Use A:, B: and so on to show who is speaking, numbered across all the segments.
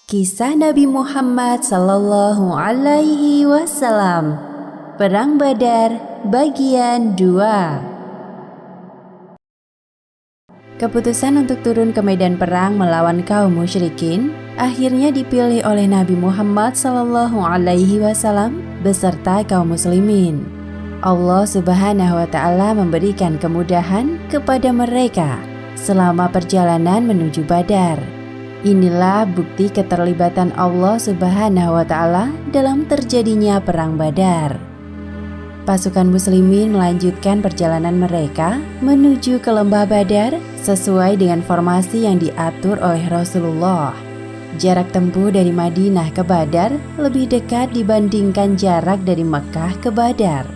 A: Kisah Nabi Muhammad Sallallahu Alaihi Wasallam, Perang Badar bagian 2. Keputusan untuk turun ke medan perang melawan kaum musyrikin akhirnya dipilih oleh Nabi Muhammad Sallallahu Alaihi Wasallam beserta kaum muslimin. Allah Subhanahu wa Ta'ala memberikan kemudahan kepada mereka selama perjalanan menuju Badar. Inilah bukti keterlibatan Allah Subhanahu wa Ta'ala dalam terjadinya perang Badar. Pasukan muslimin melanjutkan perjalanan mereka menuju ke lembah Badar sesuai dengan formasi yang diatur oleh Rasulullah. Jarak tempuh dari Madinah ke Badar lebih dekat dibandingkan jarak dari Mekah ke Badar.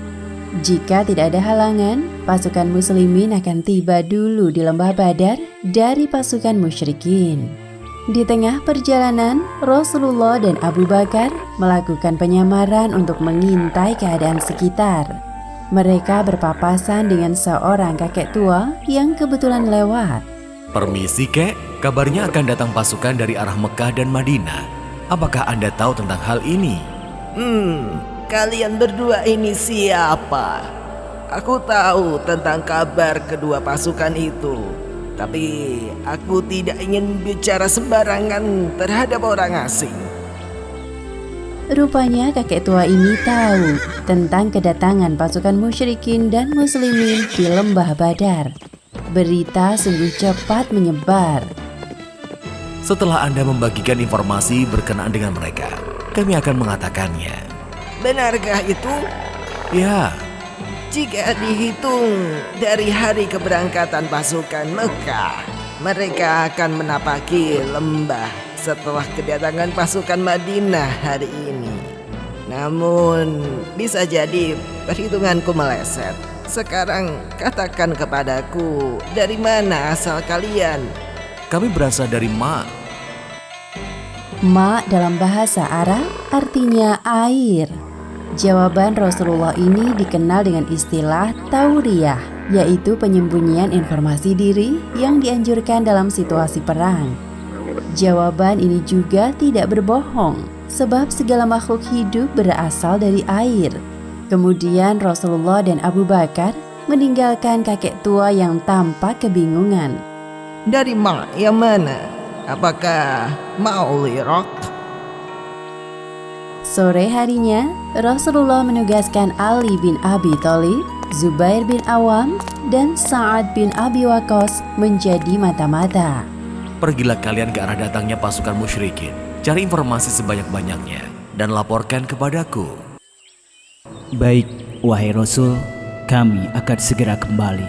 A: Jika tidak ada halangan, pasukan muslimin akan tiba dulu di lembah Badar dari pasukan musyrikin. Di tengah perjalanan, Rasulullah dan Abu Bakar melakukan penyamaran untuk mengintai keadaan sekitar. Mereka berpapasan dengan seorang kakek tua yang kebetulan lewat.
B: Permisi kek, kabarnya akan datang pasukan dari arah Mekah dan Madinah. Apakah Anda tahu tentang hal ini?
C: Kalian berdua ini siapa? Aku tahu tentang kabar kedua pasukan itu. Tapi aku tidak ingin bicara sembarangan terhadap orang asing.
A: Rupanya kakek tua ini tahu tentang kedatangan pasukan musyrikin dan muslimin di lembah Badar. Berita sungguh cepat menyebar.
B: Setelah Anda membagikan informasi berkenaan dengan mereka, kami akan mengatakannya.
C: Benarkah itu?
B: Ya,
C: Jika dihitung dari hari keberangkatan pasukan Mekah, mereka akan menapaki lembah setelah kedatangan pasukan Madinah hari ini. Namun, bisa jadi perhitunganku meleset. Sekarang katakan kepadaku, dari mana asal kalian?
B: kami berasal dari Ma.
A: Ma dalam bahasa Arab artinya air. Jawaban Rasulullah ini dikenal dengan istilah tauriyah, yaitu penyembunyian informasi diri yang dianjurkan dalam situasi perang. Jawaban ini juga tidak berbohong, sebab segala makhluk hidup berasal dari air. Kemudian Rasulullah dan Abu Bakar meninggalkan kakek tua yang tampak kebingungan.
C: Dari Ma yang mana? Apakah Ma'ul Irak?
A: Sore harinya, Rasulullah menugaskan Ali bin Abi Thalib, Zubair bin Awam, dan Sa'ad bin Abi Waqqas menjadi mata-mata.
B: Pergilah kalian ke arah datangnya pasukan musyrikin. Cari informasi sebanyak-banyaknya dan laporkan kepadaku.
D: Baik, wahai Rasul, kami akan segera kembali.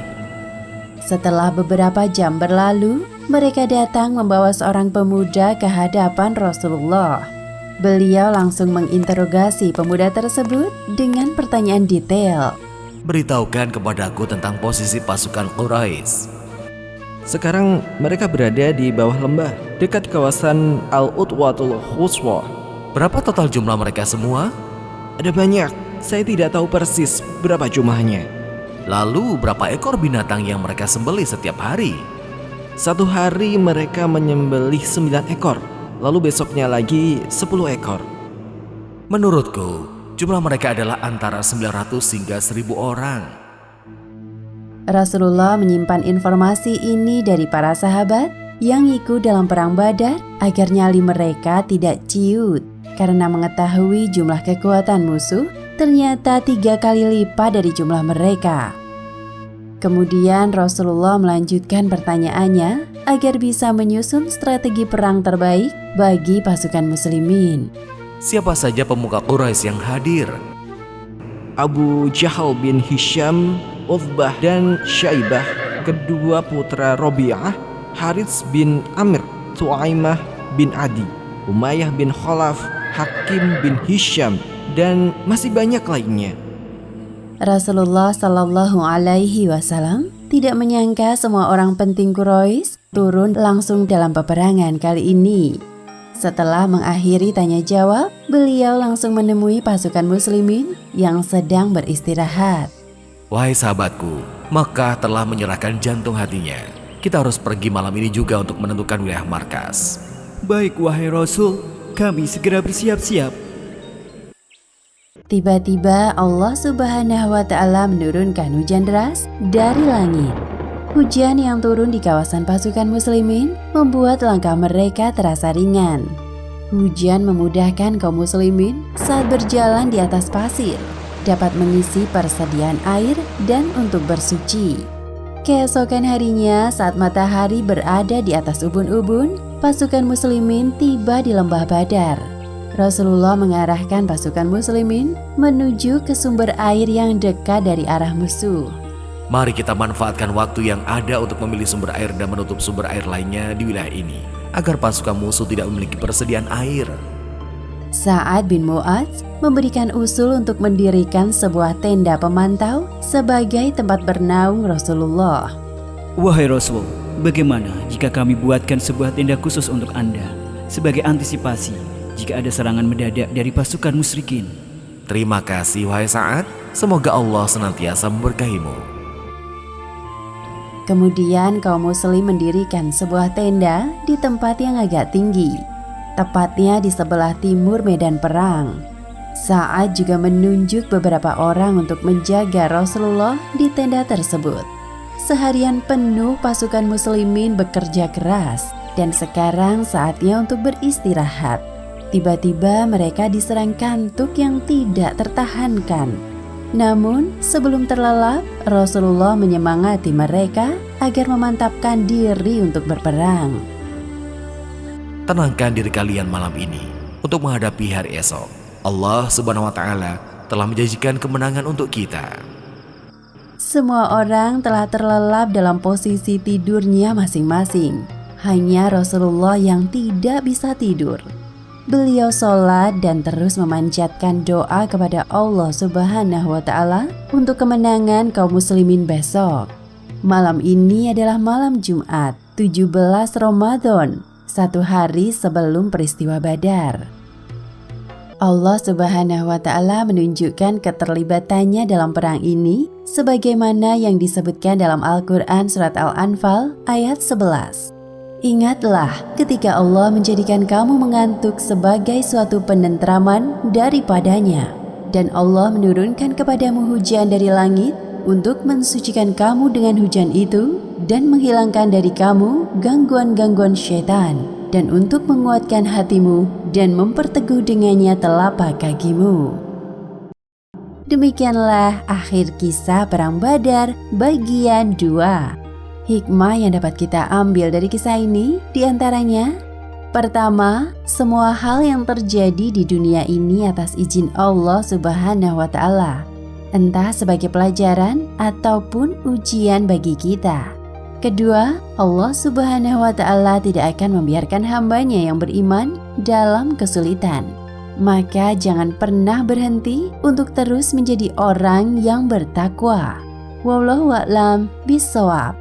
A: Setelah beberapa jam berlalu, mereka datang membawa seorang pemuda ke hadapan Rasulullah. Beliau langsung menginterogasi pemuda tersebut dengan pertanyaan detail.
B: Beritahukan kepadaku tentang posisi pasukan Quraisy.
E: Sekarang mereka berada di bawah lembah, dekat kawasan Al-Utwatul Khuswa.
B: Berapa total jumlah mereka semua?
E: Ada banyak, saya tidak tahu persis berapa jumlahnya.
B: Lalu berapa ekor binatang yang mereka sembelih setiap hari?
E: Satu hari mereka menyembelih 9 ekor, lalu besoknya lagi 10 ekor.
B: Menurutku, jumlah mereka adalah antara 900 hingga 1000 orang.
A: Rasulullah menyimpan informasi ini dari para sahabat yang ikut dalam perang Badar agar nyali mereka tidak ciut karena mengetahui jumlah kekuatan musuh ternyata 3 kali lipat dari jumlah mereka. Kemudian Rasulullah melanjutkan pertanyaannya agar bisa menyusun strategi perang terbaik bagi pasukan muslimin.
B: Siapa saja pemuka Quraisy yang hadir?
E: Abu Jahal bin Hisham, Uthbah dan Syaibah, kedua putra Robi'ah, Harits bin Amir, Tu'aimah bin Adi, Umayyah bin Khalaf, Hakim bin Hisham, dan masih banyak lainnya.
A: Rasulullah Shallallahu Alaihi Wasallam tidak menyangka semua orang penting Quraisy turun langsung dalam peperangan kali ini. Setelah mengakhiri tanya jawab, beliau langsung menemui pasukan muslimin yang sedang beristirahat.
B: Wahai sahabatku, Mekah telah menyerahkan jantung hatinya. Kita harus pergi malam ini juga untuk menentukan wilayah markas.
D: Baik wahai Rasul, kami segera bersiap-siap.
A: Tiba-tiba Allah Subhanahu wa Ta'ala menurunkan hujan deras dari langit. Hujan yang turun di kawasan pasukan muslimin membuat langkah mereka terasa ringan. Hujan memudahkan kaum muslimin saat berjalan di atas pasir, dapat mengisi persediaan air dan untuk bersuci. Keesokan harinya saat matahari berada di atas ubun-ubun, pasukan muslimin tiba di lembah Badar. Rasulullah mengarahkan pasukan muslimin menuju ke sumber air yang dekat dari arah musuh.
B: Mari kita manfaatkan waktu yang ada untuk memilih sumber air dan menutup sumber air lainnya di wilayah ini, agar pasukan musuh tidak memiliki persediaan air.
A: Sa'ad bin Mu'adz memberikan usul untuk mendirikan sebuah tenda pemantau sebagai tempat bernaung Rasulullah.
D: Wahai Rasul, bagaimana jika kami buatkan sebuah tenda khusus untuk Anda sebagai antisipasi jika ada serangan mendadak dari pasukan musyrikin?
B: Terima kasih wahai Sa'ad, semoga Allah senantiasa memberkahimu.
A: Kemudian kaum muslim mendirikan sebuah tenda di tempat yang agak tinggi, tepatnya di sebelah timur medan perang. Sa'ad juga menunjuk beberapa orang untuk menjaga Rasulullah di tenda tersebut. Seharian penuh pasukan muslimin bekerja keras dan sekarang saatnya untuk beristirahat. Tiba-tiba mereka diserang kantuk yang tidak tertahankan. Namun sebelum terlelap, Rasulullah menyemangati mereka agar memantapkan diri untuk berperang.
B: Tenangkan diri kalian malam ini untuk menghadapi hari esok. Allah Subhanahu wa Ta'ala telah menjanjikan kemenangan untuk kita.
A: Semua orang telah terlelap dalam posisi tidurnya masing-masing. Hanya Rasulullah yang tidak bisa tidur. Beliau sholat dan terus memanjatkan doa kepada Allah Subhanahu wa Ta'ala untuk kemenangan kaum muslimin besok. Malam ini adalah malam Jumat 17 Ramadan, 1 hari sebelum peristiwa Badar. Allah Subhanahu wa Ta'ala menunjukkan keterlibatannya dalam perang ini sebagaimana yang disebutkan dalam Al-Quran Surat Al-Anfal ayat 11. Ingatlah ketika Allah menjadikan kamu mengantuk sebagai suatu penentraman daripadanya, dan Allah menurunkan kepadamu hujan dari langit untuk mensucikan kamu dengan hujan itu dan menghilangkan dari kamu gangguan-gangguan syaitan, dan untuk menguatkan hatimu dan memperteguh dengannya telapak kakimu. Demikianlah akhir kisah Perang Badar bagian 2. Hikmah yang dapat kita ambil dari kisah ini diantaranya: pertama, semua hal yang terjadi di dunia ini atas izin Allah Subhanahu wa Ta'ala, entah sebagai pelajaran ataupun ujian bagi kita. Kedua, Allah Subhanahu wa Ta'ala tidak akan membiarkan hambanya yang beriman dalam kesulitan. Maka jangan pernah berhenti untuk terus menjadi orang yang bertakwa. Wallahu a'lam bishawab.